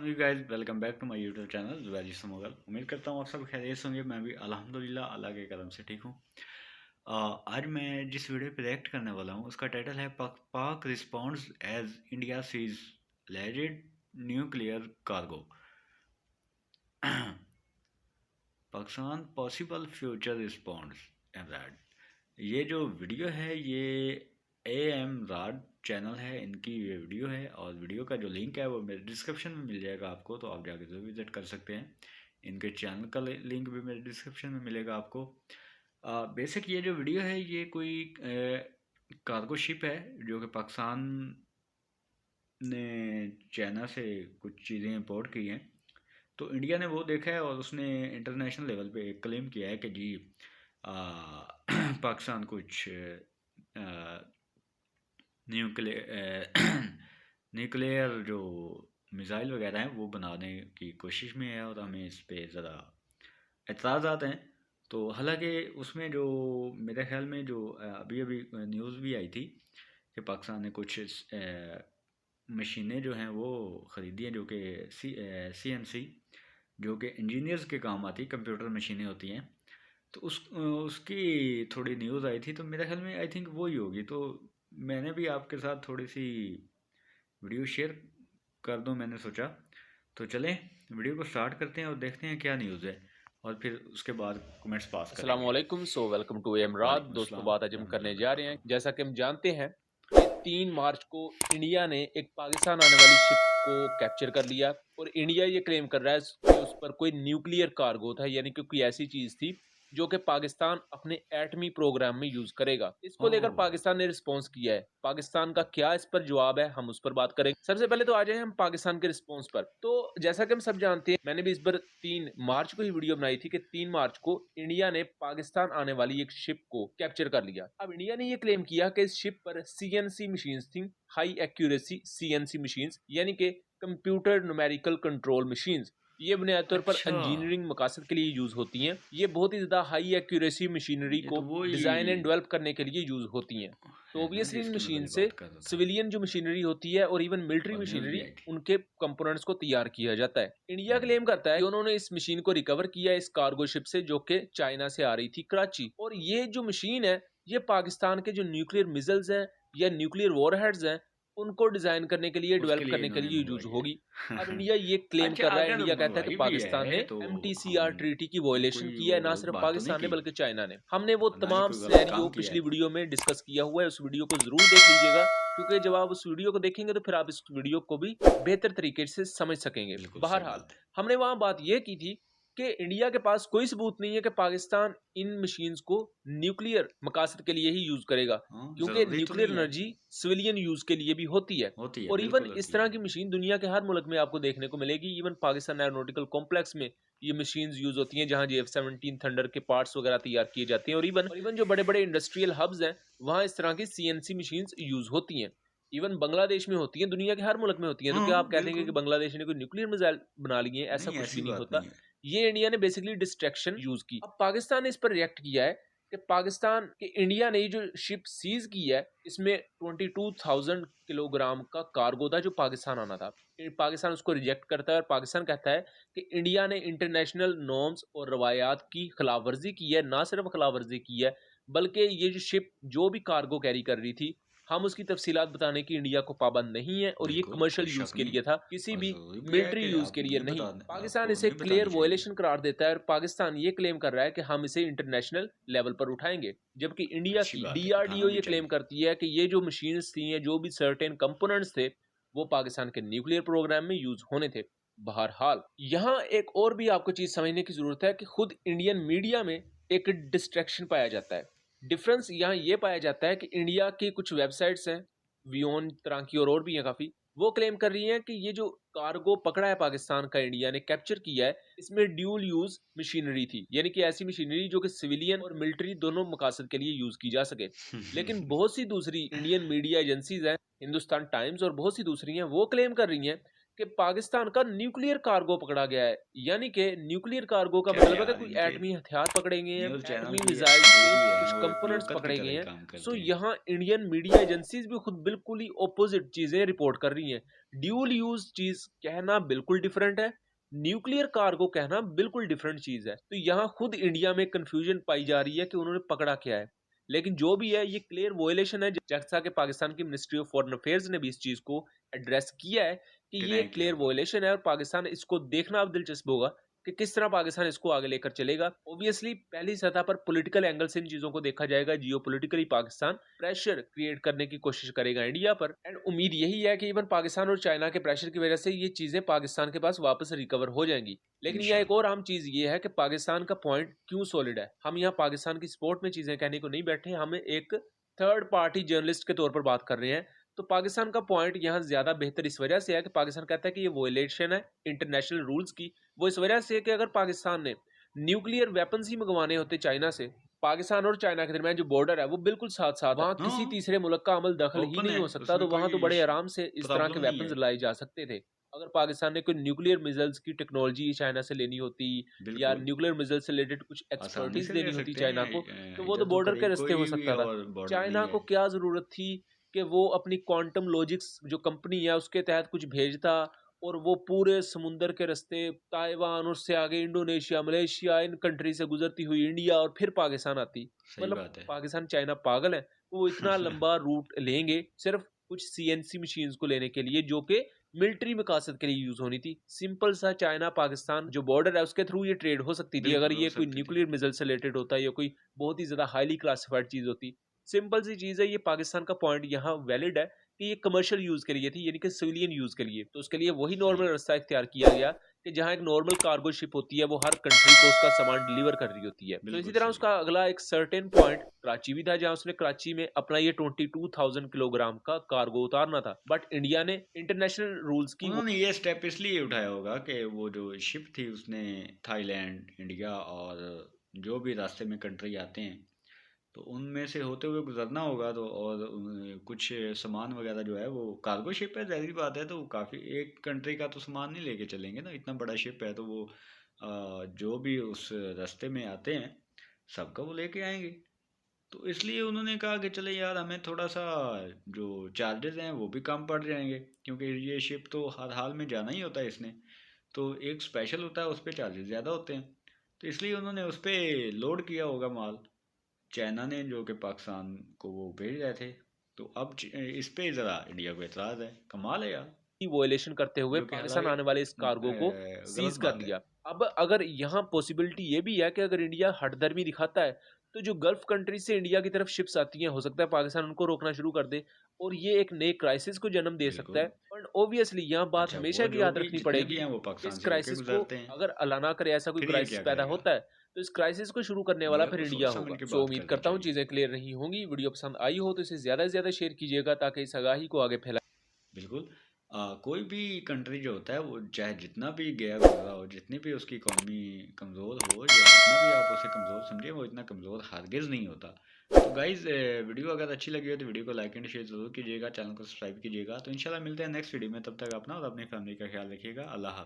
You guys welcome back to my YouTube channel जुवैली समोगल। उम्मीद करता हूँ आप सब खैरियत से होंगे। मैं भी अल्हम्दुलिल्लाह अल्लाह के करम से ठीक हूँ। आज मैं जिस वीडियो पे रिएक्ट करने वाला हूँ उसका टाइटल है Pak responds as India seizes alleged nuclear cargo. Pakistan possible future responds abroad. ये जो वीडियो है ये AM राड चैनल है, इनकी ये वीडियो है और वीडियो का जो लिंक है वो मेरे डिस्क्रिप्शन में मिल जाएगा आपको, तो आप जाके जरूर विजिट कर सकते हैं। इनके चैनल का लिंक भी मेरे डिस्क्रिप्शन में मिलेगा आपको। बेसिक ये जो वीडियो है ये कोई कार्गो शिप है जो कि पाकिस्तान ने चाइना से कुछ चीज़ें इंपोर्ट की हैं, तो इंडिया ने वो देखा है और उसने इंटरनेशनल लेवल पे क्लेम किया है कि जी पाकिस्तान कुछ न्यूक्लियर न्यूक्लियर जो मिसाइल वगैरह हैं वो बनाने की कोशिश में है और हमें इस पे ज़रा एतराज़ात हैं। तो हालांकि उसमें जो मेरे ख्याल में जो अभी अभी न्यूज़ भी आई थी कि पाकिस्तान ने कुछ मशीनें जो हैं वो ख़रीदी हैं जो कि CNC जो कि इंजीनियर्स के काम आती, कंप्यूटर मशीनें होती हैं। तो उसकी थोड़ी न्यूज़ आई थी, तो मेरे ख्याल में आई थिंक वो ही होगी। तो मैंने भी आपके साथ थोड़ी सी वीडियो शेयर कर दूं, मैंने सोचा। तो चलें वीडियो को स्टार्ट करते हैं और देखते हैं क्या न्यूज़ है और फिर उसके बाद कमेंट्स पास अस्सलाम करेंगे। वालेकुम। वेलकम टू एमराद। वालेकुम दोस्तों, अस्सलाम बात आज हम करने रहमतुल्लाहि जा रहे हैं, वबरकातुहू। जैसा कि हम जानते हैं कि 3 मार्च को इंडिया ने एक पाकिस्तान आने वाली शिप को कैप्चर कर लिया और इंडिया ये क्लेम कर रहा है कि उस पर कोई न्यूक्लियर कार्गो था, यानी कि कोई ऐसी चीज थी जो कि पाकिस्तान अपने एटमी प्रोग्राम में यूज करेगा। इसको लेकर ओह, पाकिस्तान ने रिस्पॉन्स किया है। पाकिस्तान का क्या इस पर जवाब है, हम उस पर बात करेंगे। सबसे पहले तो आ जाए हम पाकिस्तान के रिस्पॉन्स पर। तो जैसा कि हम सब जानते हैं, मैंने भी इस पर 3 मार्च को ही वीडियो बनाई थी कि 3 मार्च को इंडिया ने पाकिस्तान आने वाली एक शिप को कैप्चर कर लिया। अब इंडिया ने यह क्लेम किया कि इस शिप पर CNC मशीन्स थी, हाई एक्यूरेसी CNC मशीन्स, यानी कि कंप्यूटर न्यूमेरिकल कंट्रोल मशीन्स। ये बुनियादी तौर पर अच्छा, इंजीनियरिंग मकासद के लिए यूज होती हैं। ये बहुत ही ज्यादा हाई एक्यूरेसी मशीनरी ये को तो वो ही डिजाइन एंड डेवलप करने के लिए यूज होती हैं। तो है ना ऑब्वियसली इन जिसकी मैं मशीन पहले से बात कर रहा था सिविलियन जो मशीनरी होती है और इवन मिलिट्री और न्यूज़ भी मशीनरी, आई थी। उनके कंपोनेंट्स को तैयार किया जाता है। इंडिया हम्म, क्लेम करता है कि उन्होंने इस मशीन को रिकवर किया इस कार्गो शिप से, जो कि चाइना से आ रही थी कराची। और ये जो मशीन है, ये पाकिस्तान के जो न्यूक्लियर मिसाइल्स हैं या न्यूक्लियर वॉरहेड्स हैं, उनको डिजाइन करने के लिए, उसके डेवलप लिए करने के इन्होंने लिए यूज मंगवाई होगी। अब है। इंडिया ये क्लेम अच्छा, कर रहा है, अगर इंडिया कहता है कि मंगवाई भी पाकिस्तान ने है तो हम MTCR ट्रीटी की वायलेशन कोई की वो है। ना गलत सिर्फ बात तो नहीं पाकिस्तान ने की बल्कि चाइना ने। हमने वो और ना ही तमाम कोई गलत सिनेरियो काम किया पिछली है। वीडियो में डिस्कस किया हुआ है, उस वीडियो को जरूर देख लीजिएगा, क्योंकि जब आप उस वीडियो को देखेंगे तो फिर आप इस वीडियो को भी बेहतर तरीके से समझ सकेंगे। बिल्कुल सही बहरहाल, बात है। हमने वहां बात यह की थी कि इंडिया के पास कोई सबूत नहीं है कि पाकिस्तान इन मशीन्स को न्यूक्लियर मकासद के लिए ही यूज करेगा, हाँ, क्योंकि ज़रूरी तो न्यूक्लियर नहीं है। एनर्जी सिविलियन यूज के लिए भी होती है। होती है, और इवन बिल्कुल इस होती तरह है। की मशीन दुनिया के हर मुल्क में आपको देखने को मिलेगी। इवन पाकिस्तान एरोनॉटिकल कॉम्प्लेक्स में ये मशीन्स यूज होती हैं, जहां JF-17 थंडर के पार्ट्स वगैरह तैयार किए जाते हैं। और इवन जो बड़े बड़े इंडस्ट्रियल हब्स हैं, वहां इस तरह की CNC मशीन्स यूज होती हैं। इवन बांग्लादेश में होती हैं, दुनिया के हर मुल्क में होती हैं। तो क्या हाँ, आप कह देंगे कि बिल्कुल। बांग्लादेश ने कोई न्यूक्लियर मिसाइल बना लिए हैं? ऐसा नहीं, कुछ ऐसी भी नहीं बात होता। नहीं है। ये इंडिया ने बेसिकली डिस्ट्रैक्शन यूज की। अब पाकिस्तान ने इस पर रिएक्ट किया है कि पाकिस्तान के इंडिया ने जो शिप सीज की है, इसमें 22,000 किलोग्राम का कार्गो था जो पाकिस्तान आना था। पाकिस्तान उसको रिजेक्ट करता है और पाकिस्तान कहता है कि इंडिया ने इंटरनेशनल नॉर्म्स और रवायात की खिलाफ वर्जी की है। ना सिर्फ खिलाफ वर्जी की है, बल्कि ये जो शिप जो भी कार्गो कैरी कर रही थी, हम उसकी तफसीलात बताने की इंडिया को पाबंद नहीं है और ये बिल्कुल, कमर्शियल कोई यूज शक के नहीं लिए था, किसी और भी ज़रूरी भी है मिलिट्री कि यूज के आपको लिए नहीं नहीं। बता पाकिस्तान आपको इसे नहीं क्लियर बतानी चाहिए। वायलेशन करार देता है और पाकिस्तान ये क्लेम कर रहा है कि हम इसे इंटरनेशनल लेवल पर उठाएंगे, जबकि इंडिया अच्छी की बात है, DRDO उठाना भी ये क्लेम चाहिए। करती है कि ये जो मशीन्स थी, जो भी सर्टेन कंपोनेंट्स थे, वो पाकिस्तान के न्यूक्लियर प्रोग्राम में यूज होने थे। बहरहाल, यहाँ एक और भी आपको चीज समझने की जरूरत है कि खुद इंडियन मीडिया में एक डिस्ट्रैक्शन पाया जाता है। डिफरेंस यहाँ ये पाया जाता है कि इंडिया की कुछ वेबसाइट्स हैं, वियोन तरह की और भी हैं काफी, वो क्लेम कर रही हैं कि ये जो कार्गो पकड़ा है पाकिस्तान का, इंडिया ने कैप्चर किया है, इसमें ड्यूल यूज मशीनरी थी, यानी कि ऐसी मशीनरी जो कि सिविलियन और मिलिट्री दोनों मकासद के लिए यूज की जा सके। लेकिन बहुत सी दूसरी इंडियन मीडिया एजेंसीज हैं, हिंदुस्तान टाइम्स और बहुत सी दूसरी हैं, वो क्लेम कर रही हैं कि पाकिस्तान का न्यूक्लियर कार्गो पकड़ा गया है। यानी कि न्यूक्लियर कार्गो का क्या मतलब है कि यार, कोई इनके एटमी हथियार पकड़े गए हैं, न्यूज़ चैनल एटमी भी मिसाइल्स जो के भी कुछ हैं वो कंपोनेंट्स ब्रोकर की पकड़े गए तरह हैं। काम सो करते हैं। यहाँ इंडियन मीडिया एजेंसीज भी खुद बिल्कुल ही ऑपोजिट चीजें रिपोर्ट कर रही हैं। ड्यूल यूज चीज कहना बिल्कुल डिफरेंट है, न्यूक्लियर कार्गो कहना बिल्कुल डिफरेंट चीज है। तो यहाँ खुद इंडिया में कंफ्यूजन पाई जा रही है कि उन्होंने पकड़ा क्या है। लेकिन जो भी है ये क्लियर वोलेशन है, जैसा कि पाकिस्तान की मिनिस्ट्री ऑफ फॉरेन अफेयर्स ने भी इस चीज को एड्रेस किया है कि ये डिनाई किया क्लियर हुआ। वोलेशन है और पाकिस्तान इसको देखना अब दिलचस्प होगा कि किस तरह पाकिस्तान इसको आगे लेकर चलेगा। ऑब्वियसली पहली सतह पर पॉलिटिकल एंगल से इन चीजों को देखा जाएगा, जियोपॉलिटिकली पाकिस्तान प्रेशर क्रिएट करने की कोशिश करेगा इंडिया पर, एंड उम्मीद यही है कि इवन पाकिस्तान और चाइना के प्रेशर की वजह से ये चीजें पाकिस्तान के पास वापस रिकवर हो जाएंगी। लेकिन यह एक इंशाल्लाह। और अहम चीज ये है कि पाकिस्तान का पॉइंट क्यों सॉलिड है। हम यहाँ पाकिस्तान की सपोर्ट में चीजें कहने को नहीं बैठे, हमें एक थर्ड पार्टी जर्नलिस्ट के तौर पर बात कर रहे हैं। तो पाकिस्तान का पॉइंट यहाँ ज्यादा बेहतर इस वजह से है कि पाकिस्तान कहता है कि ये वोलेशन है इंटरनेशनल रूल्स की। वो इस वजह से है कि अगर पाकिस्तान ने न्यूक्लियर वेपन्स ही मंगवाने होते चाइना से, पाकिस्तान और चाइना के दरमियान जो बॉर्डर है वो बिल्कुल साथ साथ है, वहां किसी हाँ, तीसरे मुल्क का अमल दखल ही ओपन नहीं है, हो सकता, उसमें तो वहां तो कोई बड़े आराम से इस तरह के प्रॉब्लम नहीं वेपन्स है। लाए जा सकते थे। अगर पाकिस्तान ने कोई न्यूक्लियर मिसाइल्स की टेक्नोलॉजी चाइना से लेनी होती या बिल्कुल, न्यूक्लियर मिसाइल से रिलेटेड कुछ आसानी एक्सपर्टीज से ले देनी होती सकते चाइना हैं। को, तो वो तो इधर तो बॉर्डर के करीब रास्ते हो कोई भी सकता था। और बॉर्डर चाइना नहीं को है। क्या जरूरत थी कि वो अपनी क्वांटम लॉजिक्स जो कंपनी है उसके तहत कुछ भेजता और वो पूरे समुंदर के रास्ते ताइवान, उससे आगे इंडोनेशिया, मलेशिया, इन कंट्री से गुजरती हुई इंडिया और फिर पाकिस्तान आती। सही मतलब बात है। पाकिस्तान चाइना पागल है, वो इतना लंबा रूट लेंगे सिर्फ कुछ सीएनसी मशीन्स को लेने के लिए जो कि मिलिट्री मकासद के लिए यूज होनी थी। सिंपल सा चाइना पाकिस्तान जो बॉर्डर है उसके थ्रू ये ट्रेड हो सकती थी अगर बिल्कुल हो ये कोई सकती थी। न्यूक्लियर मिसाइल से रिलेटेड होता या कोई बहुत ही ज्यादा हाईली क्लासिफाइड चीज होती। सिंपल सी चीज है, ये पाकिस्तान का पॉइंट यहाँ वैलिड है कि ये कमर्शियल यूज के लिए थी, यानी कि सिविलियन यूज के लिए। तो उसके लिए वही सही नॉर्मल है। रास्ता इख्तियार किया गया कि जहां एक नॉर्मल कार्गो शिप होती है वो हर कंट्री को उसका सामान डिलीवर कर रही होती है। तो इसी बिल्कुल तरह सही। उसका अगला एक सर्टेन पॉइंट कराची भी था, जहां उसने कराची में अपना ये 22,000 किलोग्राम का कार्गो उतारना था। बट इंडिया ने इंटरनेशनल रूल्स की उन्होंने ये स्टेप इसलिए उठाया होगा कि वो जो शिप थी उसने थाईलैंड, इंडिया और जो भी रास्ते में कंट्री आते हैं तो उनमें से होते हुए गुजरना होगा, तो और कुछ सामान वगैरह जो है वो कार्गो शिप है, ज़ाहिर बात है, तो वो काफ़ी एक कंट्री का तो सामान नहीं लेके चलेंगे ना, इतना बड़ा शिप है तो वो जो भी उस रास्ते में आते हैं सबका वो लेके आएंगे। तो इसलिए उन्होंने कहा कि चले यार हमें थोड़ा सा जो चार्जेस हैं वो भी कम पड़ जाएंगे, क्योंकि ये शिप तो हर हाल में जाना ही होता है इसने, तो एक स्पेशल होता है उस पर चार्जेस ज़्यादा होते हैं, तो इसलिए उन्होंने उस पर लोड किया होगा माल चाइना ने, जो कि पाकिस्तान को वो भेज रहे थे। तो अब इस पे ज़रा इंडिया को एतराज़ है, कमाल है यार, वोलेशन करते हुए जो कि पाकिस्तान हालांकि आने वाले इस कार्गो को गलत सीज कर बात है। लिया। अब अगर यहाँ पॉसिबिलिटी ये भी है कि अगर इंडिया हठधर्मी दिखाता है तो जो गल्फ कंट्री से इंडिया की तरफ शिप्स आती हैं हो सकता है पाकिस्तान उनको रोकना शुरू कर दे और ये एक नए क्राइसिस को जन्म दे सकता बिल्कुल। है। और ऑब्वियसली यहाँ बात अच्छा, हमेशा वो की जो याद भी रखनी जितने भी पड़ेगी हैं वो कि पाकिस्तान इस से होके क्राइसिस को गुजरते हैं, अगर अल्लाह ना करे ऐसा कोई फिर ये क्राइसिस क्या पैदा करेगा। होता है तो इस क्राइसिस को शुरू करने वाला इंडिया फिर को इंडिया सोच समझ होगा। के सो बात उम्मीद करनी करता हूँ चाहिए। चीजें क्लियर रही होंगी, वीडियो पसंद आई हो तो इसे ज्यादा से ज्यादा शेयर कीजिएगा ताकि इस आगाही को आगे फैला। बिल्कुल। कोई भी कंट्री जो होता है वो चाहे जितना भी गया गुजरा हो, जितनी भी उसकी इकॉनमी कमज़ोर हो या जितना भी आप उसे कमज़ोर समझे, वो इतना कमज़ोर हरगिज़ नहीं होता। तो गाइज़ वीडियो अगर अच्छी लगी हो तो वीडियो को लाइक एंड शेयर ज़रूर कीजिएगा, चैनल को सब्सक्राइब कीजिएगा। तो इंशाल्लाह मिलते हैं नेक्स्ट वीडियो में, तब तक अपना और अपनी फैमिली का ख्याल रखिएगा। अल्लाह हाफ़िज़।